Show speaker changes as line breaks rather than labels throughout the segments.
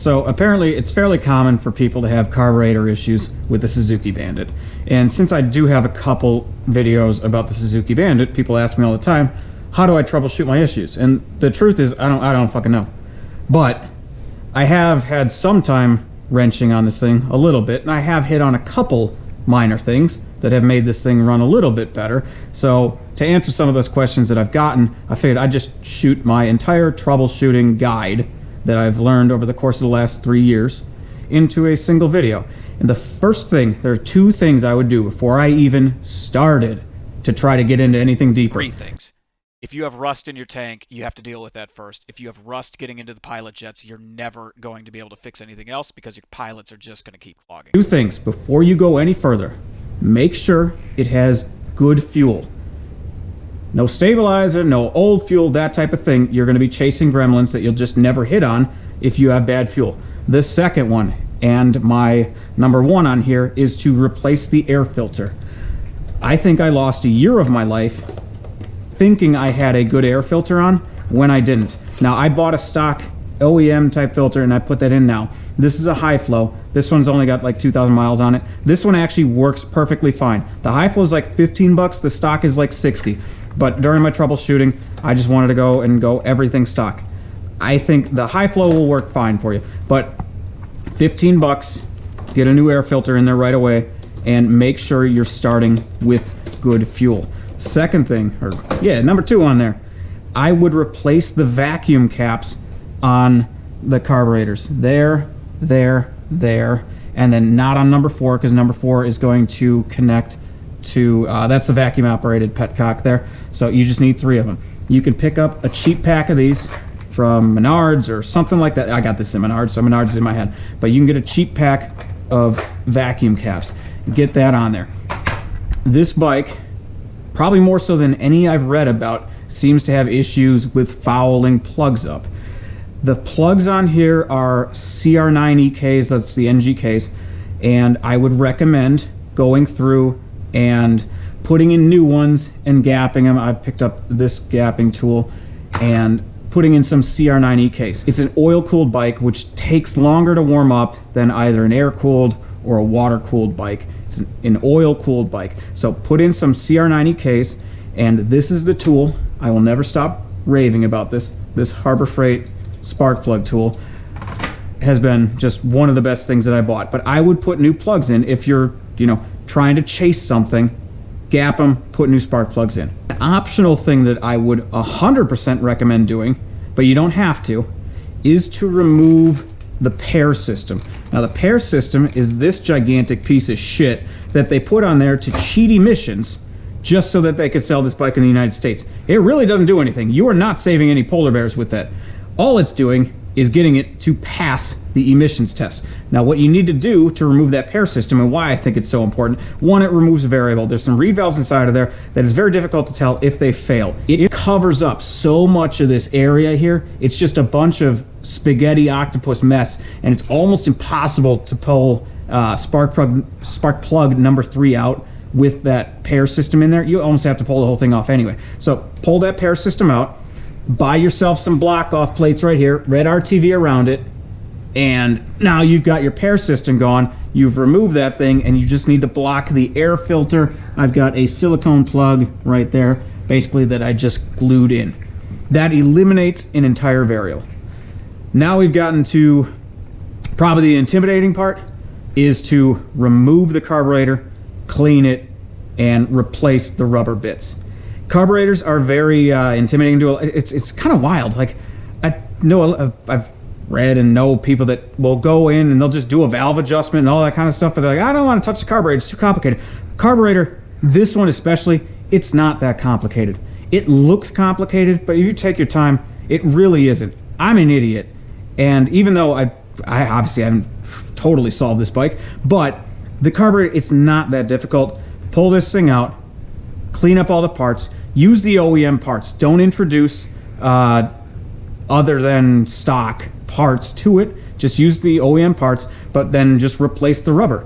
So apparently it's fairly common for people to have carburetor issues with the Suzuki Bandit. And since I do have a couple videos about the Suzuki Bandit, people ask me all the time, how do I troubleshoot my issues? And the truth is, I don't fucking know. But I have had some time wrenching on this thing a little bit, and I have hit on a couple minor things that have made this thing run a little bit better. So to answer some of those questions that I've gotten, I figured I'd just shoot my entire troubleshooting guide that I've learned over the course of the last 3 years into a single video. And the first thing, there are 2 things I would do before I even started to try to get into anything deeper.
3 things. If you have rust in your tank, you have to deal with that first. If you have rust getting into the pilot jets, you're never going to be able to fix anything else because your pilots are just going to keep clogging.
2 things before you go any further. Make sure it has good fuel. No stabilizer, no old fuel, that type of thing. You're going to be chasing gremlins that you'll just never hit on if you have bad fuel. The second one, and my number 1 on here, is to replace the air filter. I think I lost a year of my life thinking I had a good air filter on when I didn't. Now, I bought a stock OEM type filter and I put that in now. This is a high flow. This one's only got like 2,000 miles on it. This one actually works perfectly fine. The high flow is like 15 bucks. The stock is like 60. But during my troubleshooting, I just wanted to go everything stock. I think the high flow will work fine for you. But 15 bucks, get a new air filter in there right away, and make sure you're starting with good fuel. Second thing, or yeah, number 2 on there, I would replace the vacuum caps on the carburetors. There, and then not on number 4, because number 4 is going to connect to, that's the vacuum operated petcock there. So you just need 3 of them. You can pick up a cheap pack of these from Menards or something like that. I got this in Menards, so Menards is in my head. But you can get a cheap pack of vacuum caps. Get that on there. This bike, probably more so than any I've read about, seems to have issues with fouling plugs up. The plugs on here are CR9 EKs, that's the NGKs, and I would recommend going through and putting in new ones and gapping them. I've picked up this gapping tool and putting in some CR9 EKs. It's an oil-cooled bike, which takes longer to warm up than either an air-cooled or a water-cooled bike. It's an oil-cooled bike. So put in some CR9 EKs, and this is the tool. I will never stop raving about this. This Harbor Freight spark plug tool has been just one of the best things that I bought. But I would put new plugs in if you're, trying to chase something. Gap them, put new spark plugs in. An optional thing that I would 100% recommend doing, but you don't have to, is to remove the pair system. Now, the pair system is this gigantic piece of shit that they put on there to cheat emissions just so that they could sell this bike in the United States. It really doesn't do anything. You are not saving any polar bears with that. All it's doing is getting it to pass the emissions test. Now, what you need to do to remove that pair system, and why I think it's so important, one, it removes a variable. There's some reed valves inside of there that is very difficult to tell if they fail. It covers up so much of this area here. It's just a bunch of spaghetti octopus mess, and it's almost impossible to pull spark plug number 3 out with that pair system in there. You almost have to pull the whole thing off anyway. So pull that pair system out, buy yourself some block off plates right here, red RTV around it, and now you've got your pair system gone. You've removed that thing, and you just need to block the air filter. I've got a silicone plug right there, basically, that I just glued in. That eliminates an entire variable. Now we've gotten to probably the intimidating part, is to remove the carburetor, clean it, and replace the rubber bits. Carburetors are very intimidating to. It's kind of wild. Like, I know I've read and know people that will go in and they'll just do a valve adjustment and all that kind of stuff, but they're like, I don't want to touch the carburetor, it's too complicated. Carburetor, this one especially, it's not that complicated. It looks complicated, but if you take your time, it really isn't. I'm an idiot, and even though I obviously haven't totally solved this bike, but the carburetor, it's not that difficult. Pull this thing out, clean up all the parts, use the OEM parts. Don't introduce other than stock parts to it. Just use the OEM parts, but then just replace the rubber,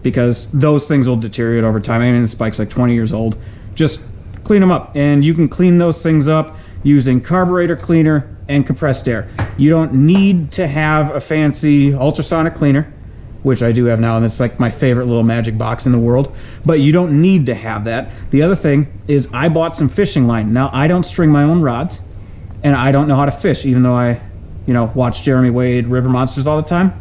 because those things will deteriorate over time. I mean, this bike's like 20 years old. Just clean them up, and you can clean those things up using carburetor cleaner and compressed air. You don't need to have a fancy ultrasonic cleaner, which I do have now, and it's like my favorite little magic box in the world, but you don't need to have that. The other thing is I bought some fishing line. Now, I don't string my own rods, and I don't know how to fish, even though I, watch Jeremy Wade River Monsters all the time.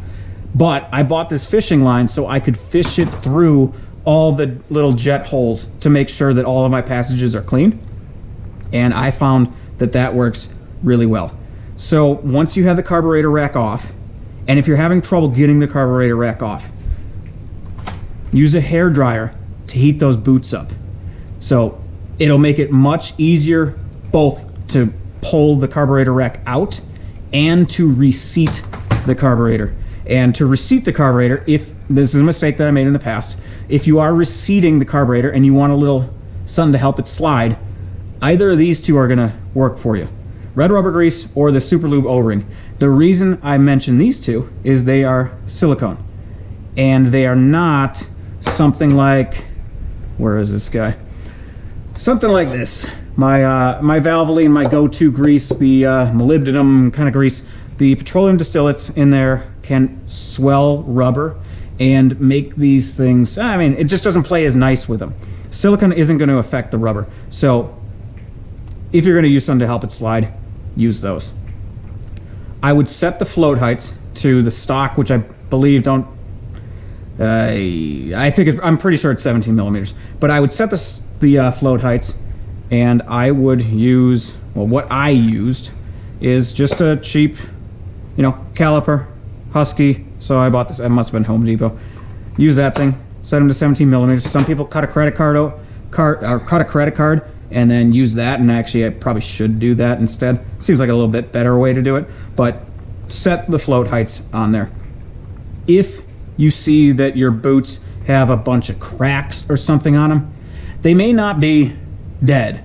But I bought this fishing line so I could fish it through all the little jet holes to make sure that all of my passages are clean. And I found that that works really well. So once you have the carburetor rack off, and if you're having trouble getting the carburetor rack off, use a hair dryer to heat those boots up. So it'll make it much easier both to pull the carburetor rack out and to reseat the carburetor. And to reseat the carburetor, if this is a mistake that I made in the past, if you are reseating the carburetor and you want a little something to help it slide, either of these two are going to work for you. Red rubber grease or the Super Lube O-ring. The reason I mention these two is they are silicone. And they are not something like, where is this guy? Something like this. My Valvoline, my go-to grease, the molybdenum kind of grease, the petroleum distillates in there can swell rubber and make these things, I mean, it just doesn't play as nice with them. Silicone isn't going to affect the rubber. So if you're going to use something to help it slide, use those. I would set the float heights to the stock, which I believe don't, I'm pretty sure it's 17 millimeters, but I would set the float heights, and I would use, well, what I used is just a cheap, caliper, Husky. So I bought this, it must have been Home Depot. Use that thing, set them to 17 millimeters. Some people cut a credit card and then use that, and actually I probably should do that instead. Seems like a little bit better way to do it, but set the float heights on there. If you see that your boots have a bunch of cracks or something on them, they may not be dead.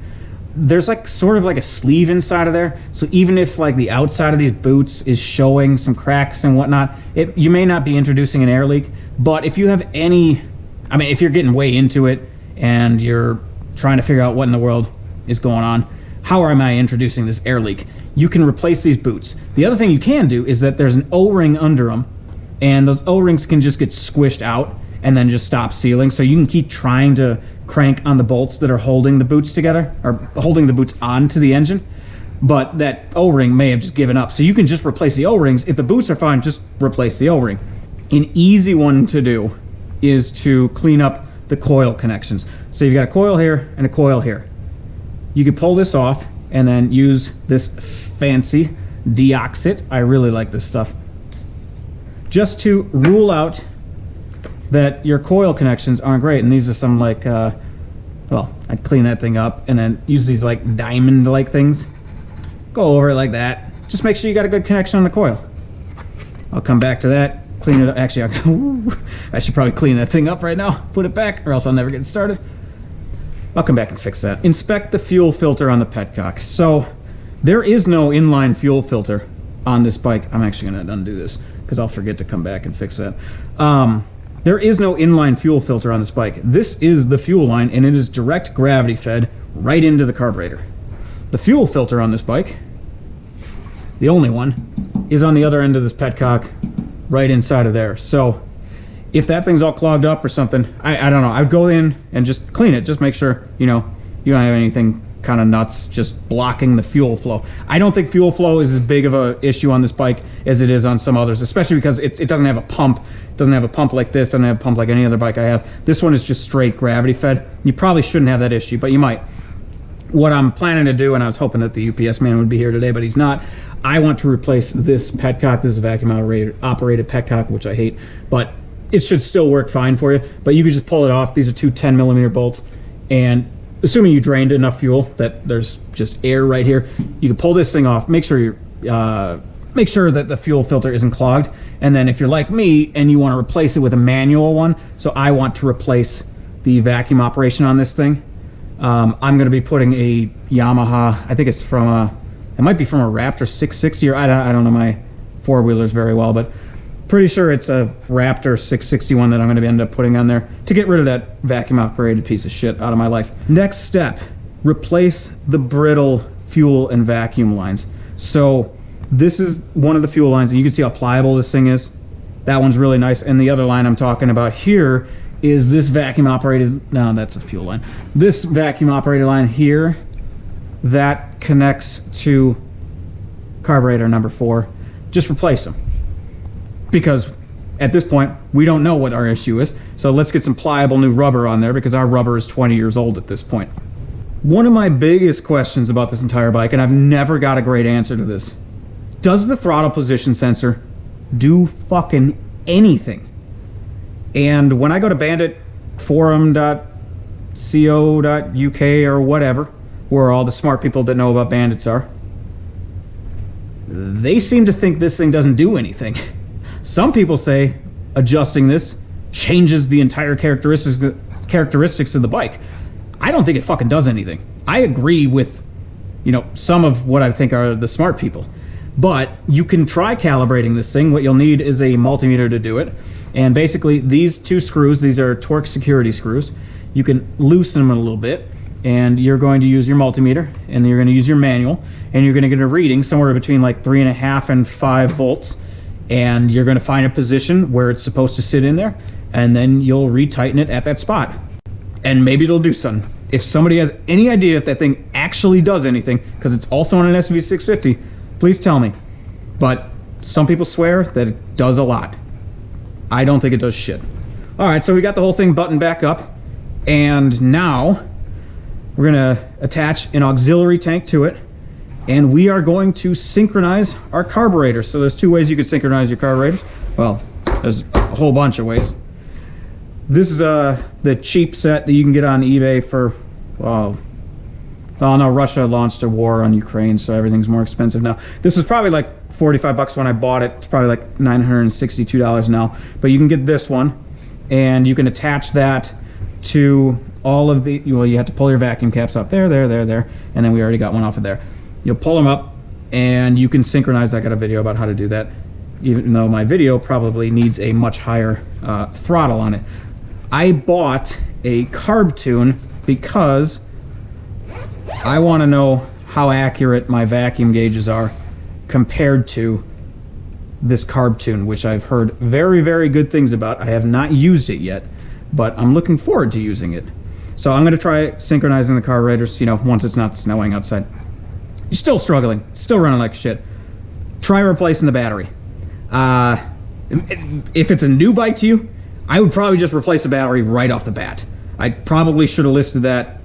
There's like sort of like a sleeve inside of there, so even if like the outside of these boots is showing some cracks and whatnot, you may not be introducing an air leak. But if you have any, I mean, if you're getting way into it and you're trying to figure out what in the world is going on, how am I introducing this air leak, you can replace these boots. The other thing you can do is that there's an O-ring under them, and those O-rings can just get squished out and then just stop sealing, so you can keep trying to crank on the bolts that are holding the boots together, or holding the boots onto the engine, but that O-ring may have just given up. So you can just replace the O-rings. If the boots are fine, just replace the O-ring. An easy one to do is to clean up the coil connections. So you've got a coil here and a coil here. You can pull this off and then use this fancy deoxit. I really like this stuff. Just to rule out that your coil connections aren't great. And these are some like, well, I'd clean that thing up and then use these like diamond-like things. Go over it like that. Just make sure you got a good connection on the coil. I'll come back to that. Clean it up. Actually, I should probably clean that thing up right now. Put it back, or else I'll never get it started. I'll come back and fix that. Inspect the fuel filter on the petcock. So there is no inline fuel filter on this bike. I'm actually going to undo this because I'll forget to come back and fix that. There is no inline fuel filter on this bike. This is the fuel line, and it is direct gravity fed right into the carburetor. The fuel filter on this bike, the only one, is on the other end of this petcock, right inside of there. So if that thing's all clogged up or something, I don't know, I'd go in and just clean it. Just make sure, you don't have anything kind of nuts just blocking the fuel flow. I don't think fuel flow is as big of a issue on this bike as it is on some others, especially because it doesn't have a pump. It doesn't have a pump like this, doesn't have a pump like any other bike I have. This one is just straight gravity fed. You probably shouldn't have that issue, but you might. What I'm planning to do, and I was hoping that the UPS man would be here today, but he's not, I want to replace this petcock. This is a vacuum operated petcock, which I hate, but it should still work fine for you. But you can just pull it off. These are two 10 millimeter bolts, and assuming you drained enough fuel that there's just air right here, you can pull this thing off. Make sure that the fuel filter isn't clogged, and then if you're like me and you want to replace it with a manual one, so I want to replace the vacuum operation on this thing. I'm going to be putting a Yamaha, I think it's from it might be from a Raptor 660, or I don't know my four-wheelers very well, but pretty sure it's a Raptor 661 that I'm going to end up putting on there to get rid of that vacuum-operated piece of shit out of my life. Next step, replace the brittle fuel and vacuum lines. So this is one of the fuel lines, and you can see how pliable this thing is. That one's really nice. And the other line I'm talking about here is this vacuum operated, no, that's a fuel line. This vacuum operated line here, that connects to carburetor number 4. Just replace them. Because at this point, we don't know what our issue is. So let's get some pliable new rubber on there, because our rubber is 20 years old at this point. One of my biggest questions about this entire bike, and I've never got a great answer to this, does the throttle position sensor do fucking anything? And when I go to banditforum.co.uk or whatever, where all the smart people that know about bandits are, they seem to think this thing doesn't do anything. Some people say adjusting this changes the entire characteristics of the bike. I don't think it fucking does anything. I agree with, you know, some of what I think are the smart people. But you can try calibrating this thing. What you'll need is a multimeter to do it. And basically these 2 screws, these are torque security screws. You can loosen them a little bit, and you're going to use your multimeter, and you're going to use your manual, and you're going to get a reading somewhere between like 3.5 and 5 volts. And you're going to find a position where it's supposed to sit in there, and then you'll retighten it at that spot. And maybe it'll do something. If somebody has any idea if that thing actually does anything, because it's also on an SV650, please tell me. But some people swear that it does a lot. I don't think it does shit. Alright, so we got the whole thing buttoned back up, and now we're going to attach an auxiliary tank to it, and we are going to synchronize our carburetor. So there's 2 ways you could synchronize your carburetors. Well, there's a whole bunch of ways. This is the cheap set that you can get on eBay for, well, oh no, Russia launched a war on Ukraine, so everything's more expensive now. This was probably like 45 bucks when I bought it. It's probably like $962 now. But you can get this one, and you can attach that to all of the, well, you have to pull your vacuum caps off there, and then we already got one off of there. You'll pull them up, and you can synchronize. I got a video about how to do that, even though my video probably needs a much higher throttle on it. I bought a Carb tune because I want to know how accurate my vacuum gauges are compared to this Carb tune, which I've heard very, very good things about. I have not used it yet, but I'm looking forward to using it. So I'm going to try synchronizing the carburetors, you know, once it's not snowing outside. You're still struggling, still running like shit. Try replacing the battery. If it's a new bike to you, I would probably just replace the battery right off the bat. I probably should have listed that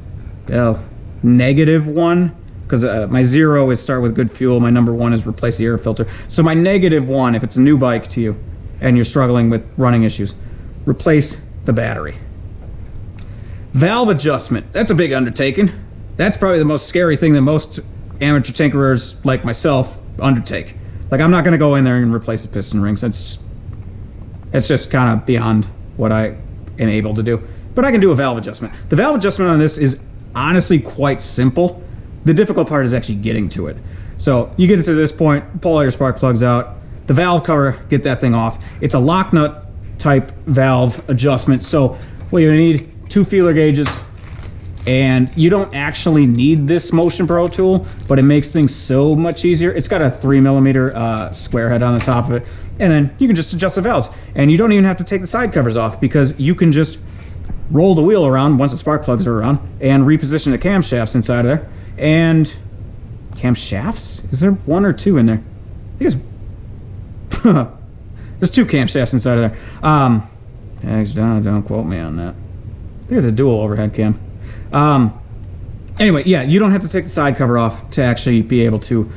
-1, because my 0 is start with good fuel. My number 1 is replace the air filter. So my -1, if it's a new bike to you and you're struggling with running issues, replace the battery. Valve adjustment. That's a big undertaking. That's probably the most scary thing that most amateur tinkerers like myself undertake. Like, I'm not going to go in there and replace the piston rings. It's just kind of beyond what I am able to do. But I can do a valve adjustment. The valve adjustment on this is honestly quite simple. The difficult part is actually getting to it. So you get it to this point, pull all your spark plugs out, the valve cover, get that thing off. It's a lock nut type valve adjustment. So what you're gonna need, 2 feeler gauges, and you don't actually need this Motion Pro tool, but it makes things so much easier. It's got a 3mm square head on the top of it, and then you can just adjust the valves. And you don't even have to take the side covers off, because you can just roll the wheel around once the spark plugs are around and reposition the camshafts inside of there. And camshafts? Is there 1 or 2 in there? I think it's there's 2 camshafts inside of there. Don't quote me on that. I think it's a dual overhead cam. Anyway, yeah, you don't have to take the side cover off to actually be able to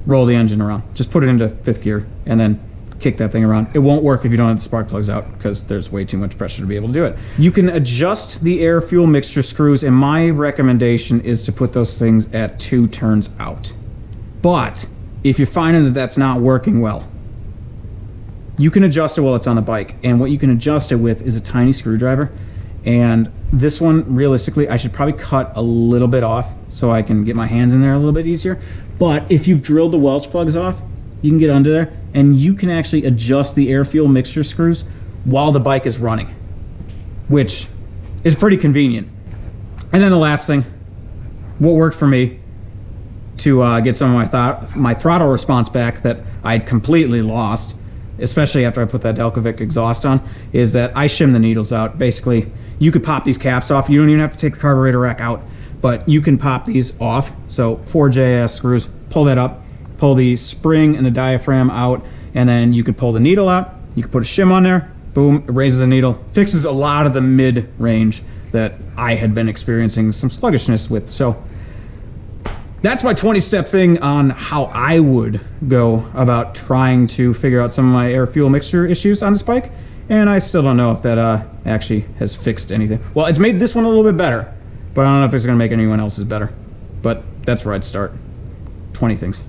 roll the engine around. Just put it into 5th gear and then kick that thing around. It won't work if you don't have the spark plugs out, because there's way too much pressure to be able to do it. You can adjust the air fuel mixture screws, and my recommendation is to put those things at 2 turns out. But if you're finding that that's not working well, you can adjust it while it's on the bike. And what you can adjust it with is a tiny screwdriver. And this one, realistically, I should probably cut a little bit off so I can get my hands in there a little bit easier. But if you've drilled the Welch plugs off, you can get under there and you can actually adjust the air fuel mixture screws while the bike is running, which is pretty convenient. And then the last thing, what worked for me, to get some of my throttle response back that I'd completely lost, especially after I put that Delcovic exhaust on, is that I shim the needles out. Basically, you could pop these caps off. You don't even have to take the carburetor rack out, but you can pop these off. So 4 JS screws, pull that up, pull the spring and the diaphragm out, and then you can pull the needle out. You can put a shim on there, boom, it raises the needle, fixes a lot of the mid-range that I had been experiencing some sluggishness with. So that's my 20-step thing on how I would go about trying to figure out some of my air-fuel mixture issues on this bike. And I still don't know if that actually has fixed anything. Well, it's made this one a little bit better, but I don't know if it's going to make anyone else's better. But that's where I'd start. 20 things.